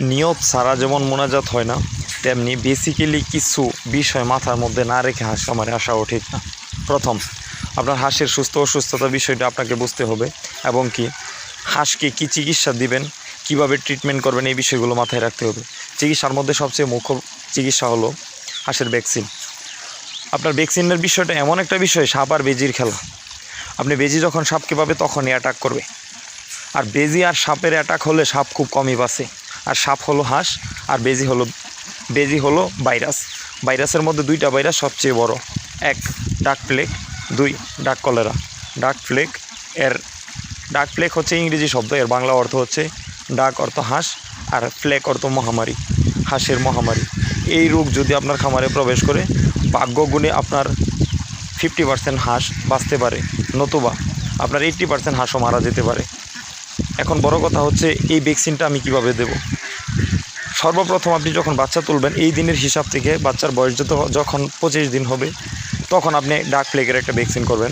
নিয়ত ছাড়া যেমন মোনাজাত হয় না, তেমনি বেসিক্যালি কিছু বিষয় মাথার মধ্যে না রেখে হাঁস খামারে আসাও ঠিক না। প্রথম, আপনার হাঁসের সুস্থ অসুস্থতা বিষয়টা আপনাকে বুঝতে হবে, এবং কি হাঁসকে কী চিকিৎসা দিবেন, কিভাবে ট্রিটমেন্ট করবেন, এই বিষয়গুলো মাথায় রাখতে হবে। চিকিৎসার মধ্যে সবচেয়ে মুখ্য চিকিৎসা হলো হাঁসের ভ্যাকসিন। আপনার ভ্যাকসিনের বিষয়টা এমন একটা বিষয়, সাপ আর বেজির খেলা। আপনি বেজি যখন সাপকে পাবে তখনই অ্যাটাক করবে, আর বেজি আর সাপের অ্যাটাক হলে সাপ খুব কমই বাঁচে। আর সাপ হলো হাঁস, আর বেজি হলো ভাইরাস। ভাইরাসের মধ্যে দুইটা ভাইরাস সবচেয়ে বড়, এক ডাক প্লেগ, দুই ডাক কলেরা। ডাক প্লেগ হচ্ছে ইংরেজি শব্দ, এর বাংলা অর্থ হচ্ছে ডাক অর্থ হাঁস, আর প্লেগ অর্থ মহামারী, হাঁসের মহামারী। এই রোগ যদি আপনার খামারে প্রবেশ করে, ভাগ্যগুণে আপনার 50% হাঁস বাঁচতে পারে, নতুবা আপনার 80% হাঁসও মারা যেতে পারে। এখন বড় কথা হচ্ছে এই ভ্যাকসিনটা আমি কিভাবে দেব। সর্বপ্রথম আপনি যখন বাচ্চা তুলবেন, এই দিনের হিসাব থেকে বাচ্চার বয়স যখন 25 দিন হবে, তখন আপনি ডাক প্লেগের একটা ভ্যাকসিন করবেন।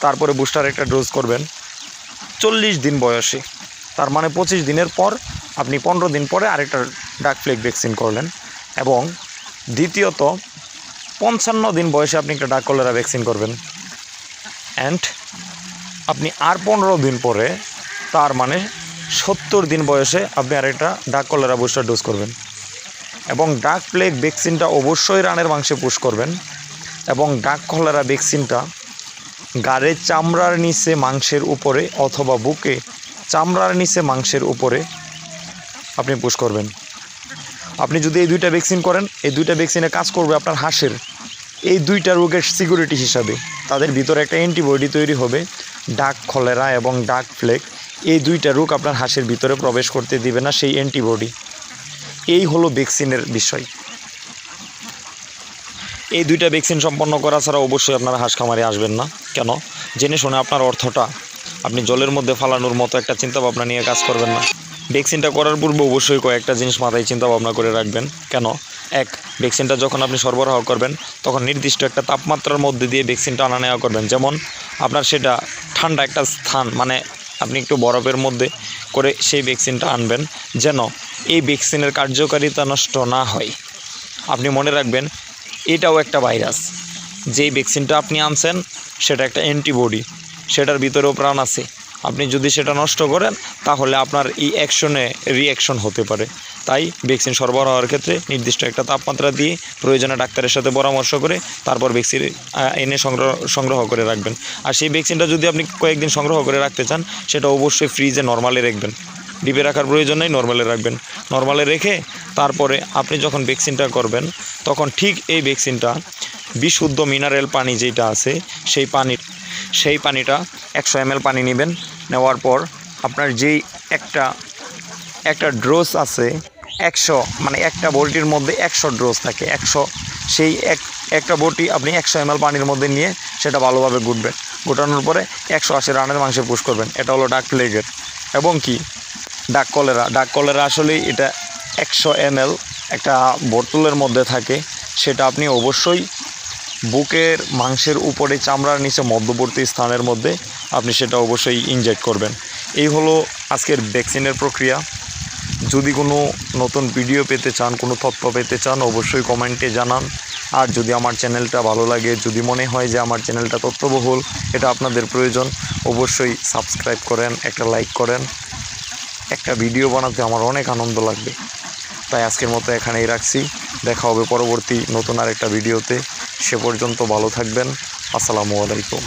তারপরে বুস্টার একটা ডোজ করবেন 40 দিন বয়সে। তার মানে 25 দিনের পর আপনি 15 দিন পরে আরেকটা ডাক প্লেগ ভ্যাকসিন করলেন। এবং দ্বিতীয়ত 55 দিন বয়সে আপনি একটা ডাক কলেরা ভ্যাকসিন করবেন। অ্যান্ড আপনি আর 15 দিন পরে, তার মানে 70 দিন বয়সে আপনি আরেকটা ডাক কলেরা বুস্টার ডোজ করবেন। এবং ডাক প্লেগ ভ্যাকসিনটা অবশ্যই রানের মাংসে পুশ করবেন। এবং ডাক কলেরা ভ্যাকসিনটা গাড়ের চামড়ার নিচে মাংসের উপরে, অথবা বুকে চামড়ার নিচে মাংসের উপরে আপনি পুশ করবেন। আপনি যদি এই দুইটা ভ্যাকসিন করেন, এই দুইটা ভ্যাকসিনে কাজ করবে আপনার হাঁসের এই দুইটা রোগের সিকিউরিটি হিসাবে। তাদের ভিতরে একটা অ্যান্টিবডি তৈরি হবে, ডাক কলেরা এবং ডাক প্লেগ। এই দুইটা রোগ আপনার হাঁসের ভিতরে প্রবেশ করতে দিবে না সেই অ্যান্টিবডি। এই হলো ভ্যাকসিনের বিষয়। এই দুইটা ভ্যাকসিন সম্পন্ন করা ছাড়া অবশ্যই আপনারা হাঁস খামারে আসবেন না। কেন? জেনে শুনে আপনার অর্থটা আপনি জলের মধ্যে ফালানোর মতো একটা চিন্তাভাবনা নিয়ে কাজ করবেন না। ভ্যাকসিনটা করার পূর্বে অবশ্যই কয়েকটা জিনিস মাথায় চিন্তাভাবনা করে রাখবেন। কেন? এক, ভ্যাকসিনটা যখন আপনি সরবরাহ করবেন, তখন নির্দিষ্ট একটা তাপমাত্রার মধ্যে দিয়ে ভ্যাকসিনটা আনা নেওয়া করবেন। যেমন আপনার সেটা ঠান্ডা একটা স্থান, মানে আপনি একটু বরফের মধ্যে করে সেই ভ্যাকসিনটা আনবেন, যেন এই ভ্যাকসিনের কার্যকারিতা নষ্ট না হয়। আপনি মনে রাখবেন, এটাও একটা ভাইরাস। যেই ভ্যাকসিনটা আপনি আনছেন সেটা একটা অ্যান্টিবডি, সেটার ভিতরেও প্রাণ আছে। আপনি যদি সেটা নষ্ট করেন, তাহলে আপনার এই রিঅ্যাকশন হতে পারে। তাই ভ্যাকসিন সরবরাহের ক্ষেত্রে নির্দিষ্ট একটা তাপমাত্রা দিয়ে প্রয়োজনে ডাক্তারের সাথে পরামর্শ করে তারপর ভ্যাকসিন এনে সংগ্রহ করে রাখবেন। আর সেই ভ্যাকসিনটা যদি আপনি কয়েকদিন সংগ্রহ করে রাখতে চান, সেটা অবশ্যই ফ্রিজে নরমালে রাখবেন। ডিপে রাখার প্রয়োজন নেই, নরমালে রাখবেন। নরমালে রেখে তারপরে আপনি যখন ভ্যাকসিনটা করবেন, তখন ঠিক এই ভ্যাকসিনটা বিশুদ্ধ মিনারেল পানি যেটা আছে, সেই পানিটা 100 ml পানি নেবেন। নেওয়ার পর আপনার যেই একটা ডোজ আছে, 100, মানে একটা বটির মধ্যে 100 ডোজ থাকে, 100, সেই একটা বটি আপনি 100 ml পানির মধ্যে নিয়ে সেটা ভালোভাবে গুটবেন। গুটানোর পরে 180 রানের মাংসে পুশ করবেন। এটা হলো ডাক প্লেগের। এবং কি ডাক কলেরা আসলে এটা 100 ml একটা বোতলের মধ্যে থাকে। সেটা আপনি অবশ্যই বুকের মাংসের উপরে চামড়ার নিচে মধ্যবর্তী স্থানের মধ্যে আপনি সেটা অবশ্যই ইনজেক্ট করবেন। এই হলো আজকের ভ্যাকসিনের প্রক্রিয়া। যদি কোনো নতুন ভিডিও পেতে চান, কোনো তথ্য পেতে চান, অবশ্যই কমেন্টে জানান। আর যদি আমার চ্যানেলটা ভালো লাগে, যদি মনে হয় যে আমার চ্যানেলটা তথ্যবহুল, এটা আপনাদের প্রয়োজন, অবশ্যই সাবস্ক্রাইব করেন, একটা লাইক করেন। একটা ভিডিও বানাতে আমার অনেক আনন্দ লাগবে। তাই আজকের মতো এখানেই রাখছি। দেখা হবে পরবর্তী নতুন আরেকটা ভিডিওতে। সে পর্যন্ত ভালো থাকবেন। আসসালামু আলাইকুম।